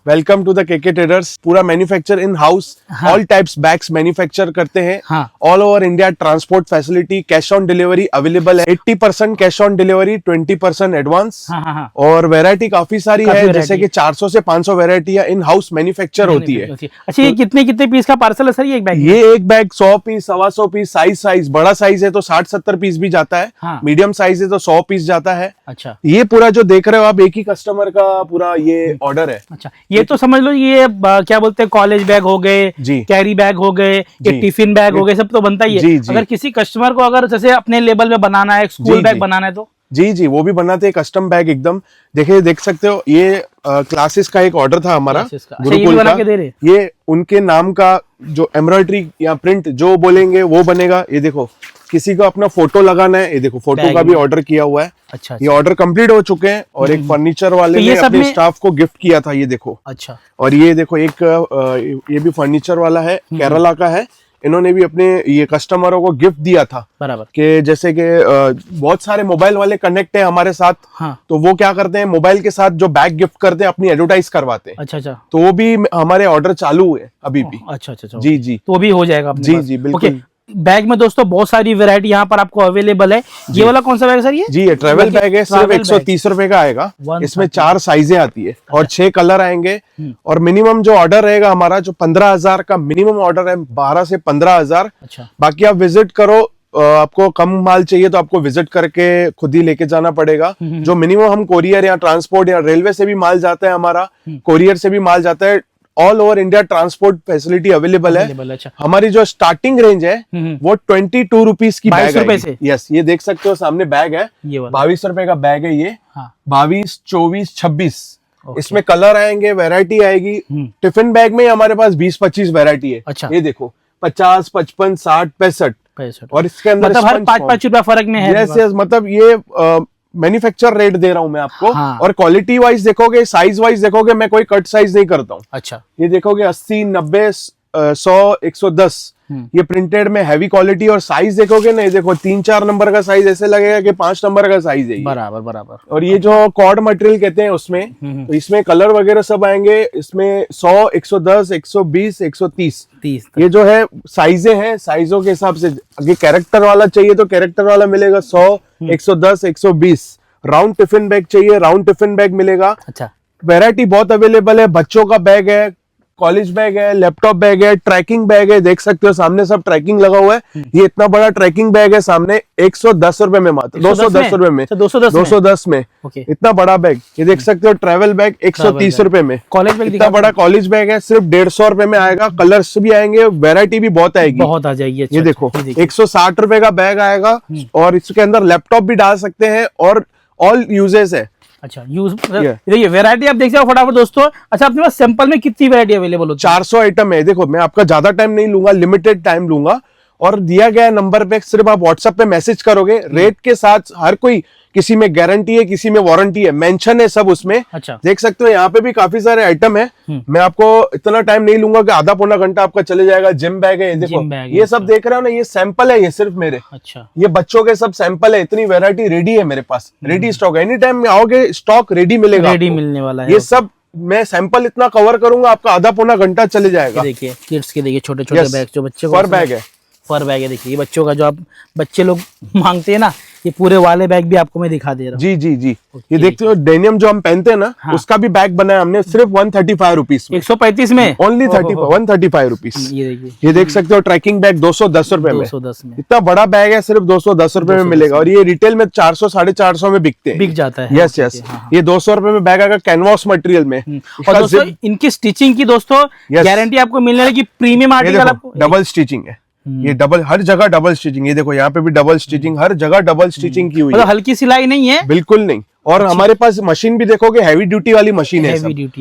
Welcome to the KK traders. पूरा manufacture in house, all types bags manufacture करते हैं। All over India transport facility, cash on delivery available है। 80% cash on delivery, 20% advance. और variety काफी सारी है, जैसे कि 400 से 500 वैरायटी इन हाउस मैन्युफैक्चर होती है। अच्छा, ये कितने कितने पीस का पार्सल है सर ये एक बैग? ये एक बैग 100 पीस, 125 पीस, साइज बड़ा साइज है तो 60-70 पीस भी जाता है। मीडियम साइज है तो 100 पीस जाता है। अच्छा, ये पूरा जो देख रहे हो आप, एक ही कस्टमर का पूरा ये ऑर्डर है। अच्छा, ये तो समझ लो ये क्या बोलते हैं, कॉलेज बैग हो गए, कैरी बैग हो गए, ये टिफिन बैग हो गए, सब तो बनता ही है। अगर किसी कस्टमर को अगर जैसे अपने लेवल में बनाना है, स्कूल बैग बनाना है तो जी वो भी बनाते हैं, कस्टम बैग एकदम। देखिए, देख सकते हो, ये क्लासेस का एक ऑर्डर था हमारा गुरुकुल का। ये उनके नाम का जो एम्ब्रॉयडरी या प्रिंट जो बोलेंगे वो बनेगा। ये देखो, किसी को अपना फोटो लगाना है, ये देखो फोटो का भी ऑर्डर किया हुआ है। अच्छा, ये ऑर्डर कंप्लीट हो चुके हैं। और एक फर्नीचर वाले ने अपने स्टाफ को गिफ्ट किया था, ये देखो। अच्छा, और ये देखो एक ये भी फर्नीचर वाला है, केरला का है। इन्होंने भी अपने ये कस्टमरों को गिफ्ट दिया था बराबर कि जैसे कि बहुत सारे मोबाइल वाले कनेक्ट है हमारे साथ। तो वो क्या करते हैं, मोबाइल के साथ जो बैग गिफ्ट करते हैं अपनी एडवर्टाइज करवाते हैं। अच्छा, तो वो भी हमारे ऑर्डर चालू है अभी भी। अच्छा, जी तो वो भी हो जाएगा जी बिल्कुल। बैग में दोस्तों बहुत सारी वैरायटी यहाँ पर आपको अवेलेबल है। ये वाला कौन सा बैग सर? ये ट्रेवल बैग है, सिर्फ 130 रुपए का आएगा। इसमें 4 साइजें आती है और 6 कलर आएंगे। और मिनिमम जो ऑर्डर रहेगा हमारा, जो 15,000 का मिनिमम ऑर्डर है, 12 से 15,000। बाकी आप विजिट करो, आपको कम माल चाहिए तो आपको विजिट करके खुद ही लेके जाना पड़ेगा। जो मिनिमम हम कोरियर या ट्रांसपोर्ट या रेलवे से भी माल जाता है हमारा, कोरियर से भी माल जाता है। All over India transport facility available है। अच्छा। हमारी जो स्टार्टिंग रेंज है वो 22 रुपीज की बैग है। यस, ये देख सकते हो सामने बैग है, 22 रुपए का बैग है ये। 22, 24, 26 इसमें कलर आएंगे, वैरायटी आएगी। टिफिन बैग में हमारे पास 20-25 वैरायटी है। अच्छा। ये देखो 50, 55, 60, 65 और इसके अंदर मतलब हर 5-5 रुपया फर्क में है। यस, मतलब ये मैन्युफैक्चर रेट दे रहा हूं मैं आपको। और क्वालिटी वाइज देखोगे, साइज वाइज देखोगे, मैं कोई कट साइज नहीं करता हूँ। अच्छा, ये देखोगे 80, 90, 100, 110 ये प्रिंटेड में हैवी क्वालिटी। और साइज देखोगे ना, ये देखो 3-4 नंबर का साइज, ऐसे लगेगा कि 5 नंबर का साइज है बराबर। और ये जो कॉर्ड मटेरियल कहते हैं उसमें, तो इसमें कलर वगैरह सब आएंगे। इसमें 100, 110, 120, 130 ये जो है साइजें हैं। साइजों के हिसाब से अगर कैरेक्टर वाला चाहिए तो कैरेक्टर वाला मिलेगा 100, 110, 120। राउंड टिफिन बैग चाहिए, राउंड टिफिन बैग मिलेगा। अच्छा, वैरायटी बहुत अवेलेबल है। बच्चों का बैग है, कॉलेज बैग है, लैपटॉप बैग है, ट्रैकिंग बैग है। देख सकते हो सामने सब ट्रैकिंग लगा हुआ है। ये इतना बड़ा ट्रैकिंग बैग है सामने, 110 रुपए में, मात्र 210 रुपए में, 210 में इतना बड़ा बैग। ये देख सकते हो ट्रैवल बैग 130 रुपए में। कॉलेज बैग इतना बड़ा कॉलेज बैग है, सिर्फ 150 रुपए में आएगा। कलर्स भी आएंगे, वैरायटी भी बहुत आएगी, बहुत आ जाएगी। ये देखो 160 रुपए का बैग आएगा। और इसके अंदर लैपटॉप भी डाल सकते हैं और ऑल यूजेस है। अच्छा, यूज देखिए वैरायटी आप देख सकते हो फटाफट दोस्तों। अच्छा, अपने पास सैंपल में कितनी वैरायटी अवेलेबल होती है? 400 आइटम है। देखो, मैं आपका ज्यादा टाइम नहीं लूंगा, लिमिटेड टाइम लूंगा। और दिया गया नंबर पे सिर्फ आप व्हाट्सएप पे मैसेज करोगे, रेट के साथ। हर कोई, किसी में गारंटी है, किसी में वारंटी है, मेंशन है सब उसमें। अच्छा, देख सकते हो यहाँ पे भी काफी सारे आइटम है। मैं आपको इतना टाइम नहीं लूंगा कि आधा पौना घंटा आपका चले जाएगा। जिम बैग है, देखो ये सब देख रहे हो ना, ये सैंपल है, ये सिर्फ मेरे। अच्छा, ये बच्चों के सब सैंपल है। इतनी वैरायटी रेडी है मेरे पास, रेडी स्टॉक। एनी टाइम आओगे स्टॉक रेडी मिलेगा, रेडी मिलने वाला है। ये सब मैं सैंपल इतना कवर करूंगा, आपका आधा पौना घंटा चले जाएगा। देखिए किड्स के, देखिए छोटे छोटे बैग जो बच्चे को, बैग है, फर बैग है। देखिए बच्चों का जो आप बच्चे लोग मांगते हैं ना, ये पूरे वाले बैग भी आपको मैं दिखा दे रहा हूँ। जी ये देखते हो डेनियम जो हम पहनते हैं ना, उसका भी बैग बनाया हमने, सिर्फ 135 रुपीज, 135 में ओनली 135 रुपीज। ये देख सकते हो ट्रैकिंग बैग 210 रुपए में। इतना बड़ा बैग है, सिर्फ 210 रुपए में मिलेगा। और ये रिटेल में 400, 450 में बिकते हैं, बिक जाता है। यस, ये 200 रुपए में बैग आएगा, कैनवास मटेरियल में। और दोस्तों इनकी स्टिचिंग की दोस्तों गारंटी आपको मिलने लगी, प्रीमियम आर्टिकल आपको। डबल स्टिचिंग है ये, डबल, हर जगह डबल स्टिचिंग। ये देखो यहाँ पे भी डबल स्टिचिंग, हर जगह डबल स्टिचिंग की हुई है। हल्की सिलाई नहीं है, बिल्कुल नहीं। और हमारे पास मशीन भी देखोगे हैवी ड्यूटी वाली मशीन है,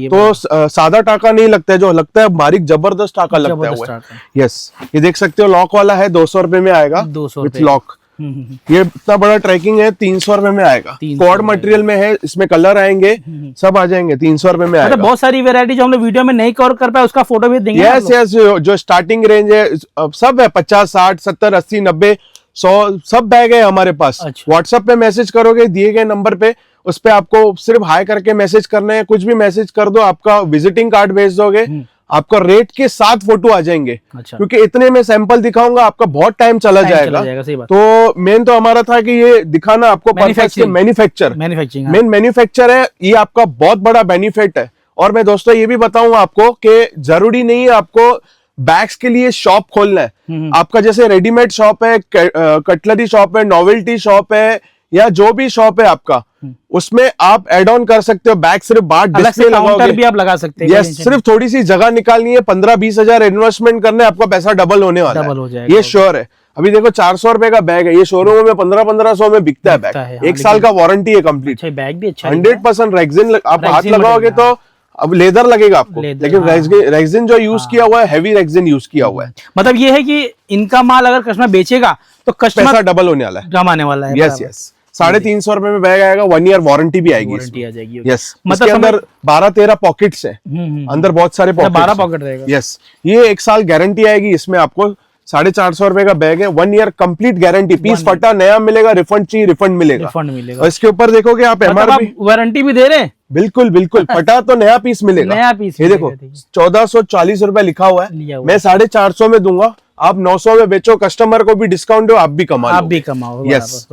तो सादा टाका नहीं लगता है, जो लगता है बारीक जबरदस्त टाका लगता है। यस, ये देख सकते हो लॉक वाला है, 200 रुपए में आएगा, 200 विथ लॉक। ये इतना बड़ा ट्रैकिंग है, 300 रुपए में आएगा। कॉर्ड मटेरियल में है, इसमें कलर आएंगे, सब आ जाएंगे, 300 रुपए में आएगा। बहुत सारी वैरायटी जो हम लोग वीडियो में नहीं कवर कर पाए, उसका फोटो भी देंगे। यस, जो स्टार्टिंग रेंज है सब है, 50, 60, 70, 80, 90, 100 सब बैग है हमारे पास। व्हाट्सएप पे मैसेज करोगे दिए गए नंबर पे, उस पे आपको सिर्फ हाई करके मैसेज करना है, कुछ भी मैसेज कर दो, आपका विजिटिंग कार्ड भेज दोगे, आपका रेट के साथ फोटो आ जाएंगे। अच्छा। क्योंकि इतने में सैंपल दिखाऊंगा, आपका बहुत टाइम चला जाएगा। तो मेन तो हमारा था कि ये दिखाना आपको मैन्युफैक्चरिंग मेन मैन्युफैक्चर है, ये आपका बहुत बड़ा बेनिफिट है। और मैं दोस्तों ये भी बताऊंगा आपको कि जरूरी नहीं है आपको बैग्स के लिए शॉप खोलना है। आपका जैसे रेडीमेड शॉप है, कटलरी शॉप है, नॉवेल्टी शॉप है, या जो भी शॉप है आपका, उसमें आप एड ऑन कर सकते हो बैग। सिर्फ बाहर डिस्प्ले लगाओगे भी आप लगा सकते हैं। यस, सिर्फ थोड़ी सी जगह निकालनी है, 15-20 हजार इन्वेस्टमेंट करने, आपका पैसा डबल होने वाला है, हो जाएगा, ये श्योर है। अभी देखो 400 रुपए का बैग है, ये शोरूम में 1500 में बिकता है बैग। 1 साल का वारंटी है कंप्लीट, बैग भी अच्छा 100% रेक्सिन। आप हाथ लगाओगे तो अब लेदर लगेगा आपको, लेकिन रेक्सिन जो यूज किया हुआ है, हैवी रेक्सिन यूज किया हुआ है। मतलब ये है कि इनका माल अगर कस्टमर बेचेगा तो कस्टमर पैसा डबल होने वाला है, कमाने वाला है। Yes yes. 350 रुपए में बैग आएगा, 1 ईयर वारंटी भी आएगी, यस। मतलब अंदर 12-13 पॉकेट्स है, अंदर बहुत सारे 12 पॉकेट रहेगा, यस। ये 1 साल गारंटी आएगी इसमें आपको। 450 रुपए का बैग है, 1 ईयर कंप्लीट गारंटी। पीस फटा नया मिलेगा, रिफंड चाहिए रिफंड मिलेगा। और इसके ऊपर देखोगे आप एमआरपी वारंटी भी दे रहे हैं। बिल्कुल बिल्कुल, फटा तो नया पीस मिलेगा, नया पीस। ये देखो 1440 रुपए लिखा हुआ है, मैं 450 में दूंगा, आप 900 में बेचो, कस्टमर को भी डिस्काउंट दो, आप भी कमाओ। यस,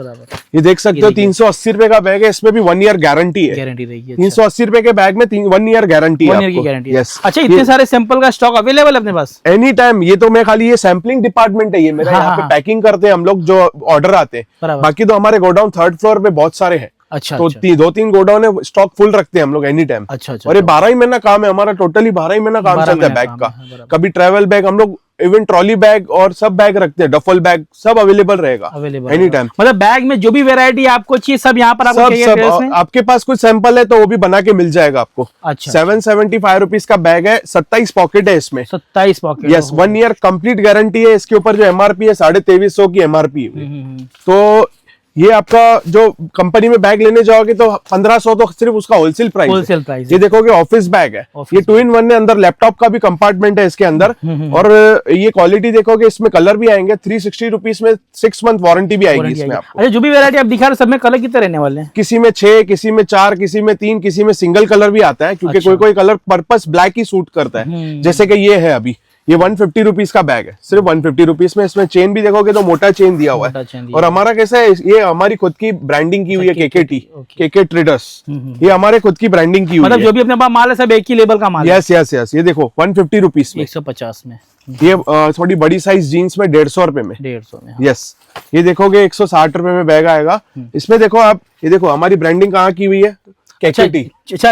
ये देख सकते हो 380 रुपए का बैग है, इसमें भी 1 ईयर गारंटी है। 380 रुपए के बैग में 1 ईयर गारंटी है। यस। अच्छा, इतने सारे सैंपल का स्टॉक अवेलेबल है अपने पास एनी टाइम। ये तो मैं खाली ये सैम्पलिंग डिपार्टमेंट है, ये मेरा यहाँ पे पैकिंग करते हैं हम लोग, जो ऑर्डर आते हैं। बाकी तो हमारे गोडाउन 3rd फ्लोर पे बहुत सारे हैं। अच्छा, तो 2-3 गोडाउन है, स्टॉक फुल रखते हैं हम लोग एनी टाइम। अच्छा। और ये 12 ही महीना काम है हमारा, टोटली 12 ही महीना काम चलता है बैग का। कभी ट्रैवल बैग, हम लोग इवन ट्रॉली बैग और सब बैग रखते हैं, डफल बैग सब अवेलेबल रहेगा एनी टाइम। मतलब बैग में जो भी वेरायटी आपको चाहिए सब यहाँ पर आपको सब आपके पास कुछ सैंपल है तो वो भी बना के मिल जाएगा आपको। अच्छा। 775 रुपीज का बैग है, 27 पॉकेट है इसमें, 27 pocket. Yes, 1 year complete guarantee है। इसके ऊपर जो एमआरपी है 2350 की एमआरपी है। तो ये आपका जो कंपनी में बैग लेने जाओगे तो 1500 तो सिर्फ उसका होलसेल प्राइस। ये देखोगे ऑफिस बैग है, ये 2-in-1 है, अंदर लैपटॉप का भी कंपार्टमेंट है इसके अंदर। और ये क्वालिटी देखोगे, इसमें कलर भी आएंगे। 360 रुपीज में 6 मंथ वारंटी भी आएगी इसमें आपको। अच्छा, जो भी वेरायटी आप दिखा रहे सब में कलर कितने रहने वाले हैं? किसी में 6, किसी में 4, किसी में 3, किसी में सिंगल कलर भी आता है, क्योंकि कोई कलर पर्पस ब्लैक ही सूट करता है। जैसे कि ये है, अभी ये 150 रुपीज का बैग है, सिर्फ 150 रुपीज में। इसमें चेन भी देखोगे तो मोटा चेन दिया हुआ है। और हमारा कैसा है, ये हमारी खुद की ब्रांडिंग की हुई है, केके ट्रेडर्स। ये हमारे खुद की ब्रांडिंग की हुई है। मतलब जो भी अपने पास माल है सब एक ही लेबल का माल है। यस। ये देखो 150 रुपीज में, 150 में। ये थोड़ी बड़ी साइज जीन्स में 150 रुपए में। 150 में, यस। ये देखोगे 160 रुपए में बैग आएगा। इसमें देखो आप, ये देखो हमारी ब्रांडिंग कहाँ की हुई है, अच्छा,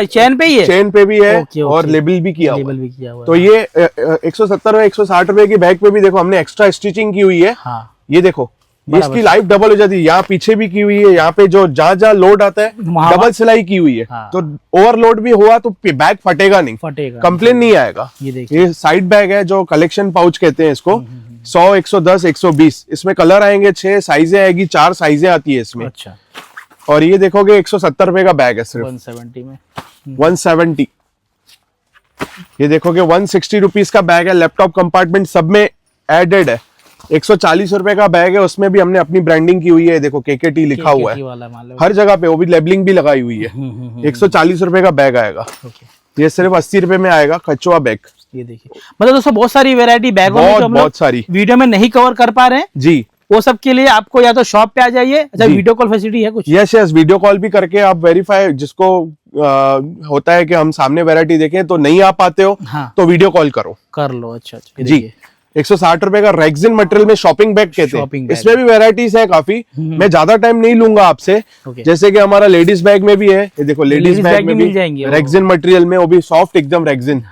चैन पे ही है, चेन पे भी है और लेबल भी किया हुआ है। तो ये 170 और 160 रुपए की बैग पे भी देखो हमने एक्स्ट्रा स्टिचिंग की हुई है। ये देखो, इसकी लाइफ डबल हो जाती है, यहाँ पीछे भी की हुई है, यहाँ पे जो जहाँ लोड आता है डबल सिलाई की हुई है। तो ओवरलोड भी हुआ तो बैग फटेगा नहीं, कंप्लेन नहीं आएगा। ये साइड बैग है जो कलेक्शन पाउच कहते हैं इसको। 100, 110, 120 इसमें कलर आएंगे, 6 साइजें आएगी, 4 साइजें आती है इसमें। अच्छा। और ये देखोगे 170 रुपए का बैग है, सिर्फ 170 में। 170। ये देखोगे 160 रुपीज का बैग है, लैपटॉप कंपार्टमेंट सब में एडेड है। 140 रुपए का बैग है, उसमें भी हमने अपनी ब्रांडिंग की हुई है। देखो केकेटी लिखा हुआ है हर जगह पे, वो भी लेबलिंग भी लगाई हुई है। 140 रुपए का बैग आएगा। ये सिर्फ 80 रुपए में आएगा, कचुआ बैग। ये देखिए, मतलब दोस्तों बहुत सारी वेरायटी बैगों में बहुत सारी वीडियो में नहीं कवर कर पा रहे हैं जी। वो सब के लिए आपको या तो शॉप पे आ जाइए। अच्छा, वीडियो कॉल फैसिलिटी है कुछ? यस, वीडियो कॉल भी करके आप वेरीफाई, जिसको होता है कि हम सामने वैरायटी देखें तो नहीं आ पाते हो, हाँ, तो वीडियो कॉल कर लो। अच्छा जी। 160 रुपए का रेक्सिन मटेरियल में शॉपिंग बैग कहते हैं। इसमें भी वेराइटीज है काफी, मैं ज्यादा टाइम नहीं लूंगा आपसे। जैसे कि हमारा लेडीज बैग में भी है, ये देखो लेडीज बैग में भी रेक्सिन मटेरियल में, वो भी सॉफ्ट एकदम रेक्सिन।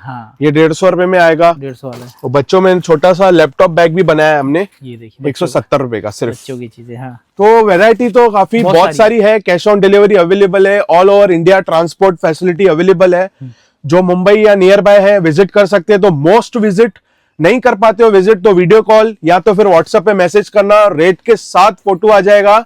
ये 150 रुपए में आएगा। 150 वाला। और बच्चों में छोटा सा लैपटॉप बैग भी बनाया है हमने, ये देखिए 170 रुपए का सिर्फ। बच्चों की चीजें, हाँ। तो वेरायटी तो काफी बहुत सारी है। कैश ऑन डिलीवरी अवेलेबल है, all over India transport facility available है। जो मुंबई या नियर बाय है विजिट कर सकते हैं। तो मोस्ट विजिट नहीं कर पाते हो विजिट, तो वीडियो कॉल या तो फिर व्हाट्सएप पे मैसेज करना, रेट के साथ फोटो आ जाएगा।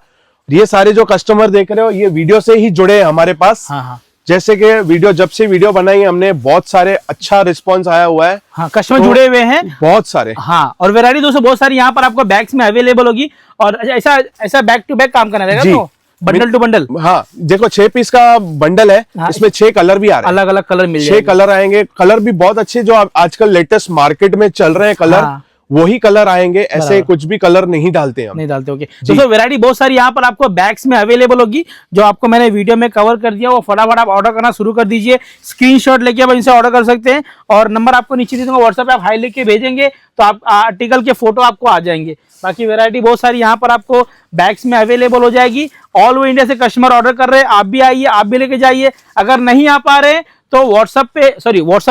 ये सारे जो कस्टमर देख रहे हो ये वीडियो से ही जुड़े हैं हमारे पास। हाँ। जैसे कि वीडियो, जब से वीडियो बनाई हमने, बहुत सारे अच्छा रिस्पांस आया हुआ है। हाँ, कस्टमर तो जुड़े हुए हैं बहुत सारे। हाँ, और वैरायटी दोस्तों बहुत सारी यहाँ पर आपको बैग्स में अवेलेबल होगी। और ऐसा बैक टू बैक काम करना रहेगा। तो बंडल टू बंडल? हाँ देखो 6 पीस का बंडल है। हाँ, इसमें 6 कलर भी आ रहे हैं, अलग अलग कलर मिल 6 कलर आएंगे। कलर भी बहुत अच्छे जो आजकल लेटेस्ट मार्केट में चल रहे हैं कलर। हाँ, वही कलर आएंगे, ऐसे कुछ भी कलर नहीं डालते हैं हम। नहीं डालते। ओके। तो वैरायटी बहुत सारी यहाँ पर आपको बैग्स में अवेलेबल होगी, जो आपको मैंने वीडियो में कवर कर दिया। वो फटाफट आप ऑर्डर करना शुरू कर दीजिए। स्क्रीनशॉट लेके आप इनसे ऑर्डर कर सकते हैं, और नंबर आपको नीचे दे दूंगा, व्हाट्सएप पे आप हाई लिख के भेजेंगे तो आप आर्टिकल के फोटो आपको आ जाएंगे। बाकी वैरायटी बहुत सारी यहाँ पर आपको बैग्स में अवेलेबल हो जाएगी। ऑल ओवर इंडिया से कस्टमर ऑर्डर कर रहे हैं, आप भी आइए, आप भी लेके जाइए। अगर नहीं आ पा रहे तो व्हाट्सएप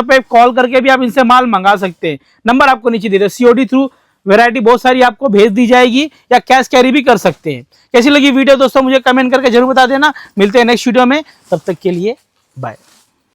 पे कॉल करके भी आप इनसे माल मंगा सकते हैं। नंबर आपको नीचे दे दे। सीओडी थ्रू वैरायटी बहुत सारी आपको भेज दी जाएगी, या कैश कैरी भी कर सकते हैं। कैसी लगी वीडियो दोस्तों मुझे कमेंट करके जरूर बता देना। मिलते हैं नेक्स्ट वीडियो में, तब तक के लिए बाय।